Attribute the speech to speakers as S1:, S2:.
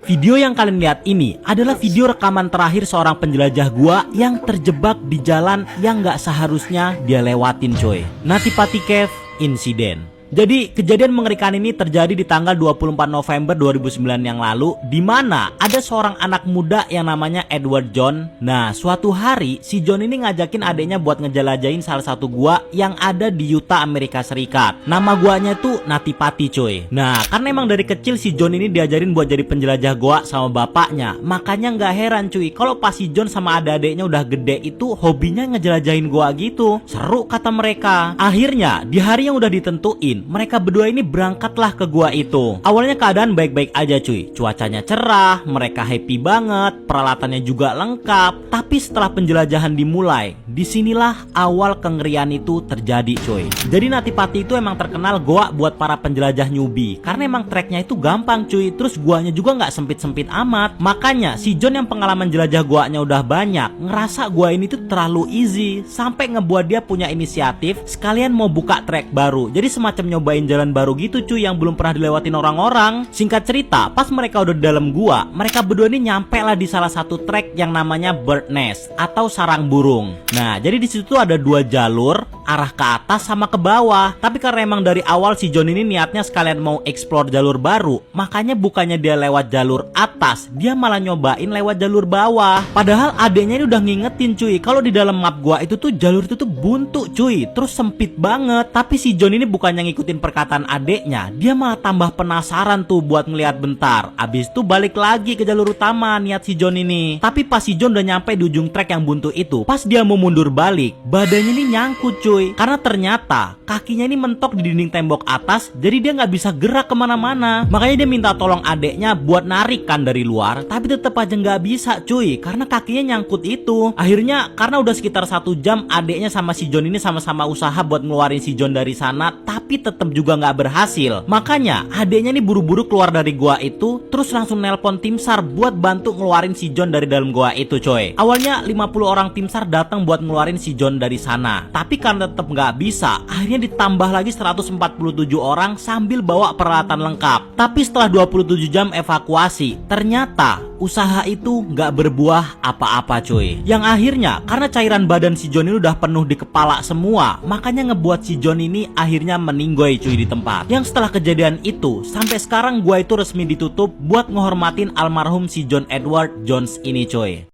S1: Video yang kalian lihat ini adalah video rekaman terakhir seorang penjelajah gua yang terjebak di jalan yang gak seharusnya dia lewatin coy. Nati Pati Cave Incident. Jadi kejadian mengerikan ini terjadi di tanggal 24 November 2009 yang lalu, di mana ada seorang anak muda yang namanya Edward John. Nah, suatu hari si John ini ngajakin adiknya buat ngejelajahin salah satu gua yang ada di Utah, Amerika Serikat. Nama guanya tuh Nati Pati coy. Nah, karena emang dari kecil si John ini diajarin buat jadi penjelajah gua sama bapaknya, makanya nggak heran cuy kalau pas si John sama adik-adiknya udah gede itu hobinya ngejelajahin gua gitu. Seru kata mereka. Akhirnya di hari yang udah ditentuin, mereka berdua ini berangkatlah ke gua itu. Awalnya keadaan baik-baik aja cuy. Cuacanya cerah, mereka happy banget, peralatannya juga lengkap. Tapi setelah penjelajahan dimulai, disinilah awal kengerian itu terjadi cuy. Jadi Nati Pati itu emang terkenal gua buat para penjelajah newbie, karena emang treknya itu gampang cuy. Terus guanya juga nggak sempit-sempit amat. Makanya si John yang pengalaman jelajah guanya udah banyak, ngerasa gua ini tuh terlalu easy, sampai ngebuat dia punya inisiatif sekalian mau buka trek baru. Jadi semacam nyobain jalan baru gitu cuy yang belum pernah dilewatin orang-orang. Singkat cerita, pas mereka udah di dalam gua, mereka berdua ini nyampe lah di salah satu trek yang namanya Bird Nest atau sarang burung. Nah, jadi di situ ada dua jalur, arah ke atas sama ke bawah. Tapi karena emang dari awal si John ini niatnya sekalian mau explore jalur baru, makanya bukannya dia lewat jalur atas, dia malah nyobain lewat jalur bawah. Padahal adeknya ini udah ngingetin cuy, kalau di dalam map gua itu tuh jalur itu tuh buntu cuy, terus sempit banget. Tapi si John ini bukannya ngikutin perkataan adeknya, dia malah tambah penasaran tuh buat ngeliat bentar. Abis itu balik lagi ke jalur utama niat si John ini. Tapi pas si John udah nyampe di ujung trek yang buntu itu, pas dia mau mundur balik, badannya ini nyangkut cuy, karena ternyata kakinya ini mentok di dinding tembok atas, jadi dia nggak bisa gerak kemana-mana. Makanya dia minta tolong adeknya buat narik kan dari luar, tapi tetap aja nggak bisa cuy, karena kakinya nyangkut itu. Akhirnya karena udah sekitar 1 jam adeknya sama si John ini sama-sama usaha buat ngeluarin si John dari sana, tapi tetap juga nggak berhasil. Makanya adeknya nih buru-buru keluar dari gua itu, terus langsung nelpon tim SAR buat bantu ngeluarin si John dari dalam gua itu coy. Awalnya 50 orang tim SAR datang buat ngeluarin si John dari sana, tapi karena tetap nggak bisa, akhirnya ditambah lagi 147 orang sambil bawa peralatan lengkap. Tapi setelah 27 jam evakuasi, ternyata usaha itu nggak berbuah apa-apa cuy. Yang akhirnya karena cairan badan si John ini udah penuh di kepala semua, makanya ngebuat si John ini akhirnya meninggoy cuy di tempat. Yang setelah kejadian itu, sampai sekarang gua itu resmi ditutup buat ngehormatin almarhum si John Edward Jones ini coy.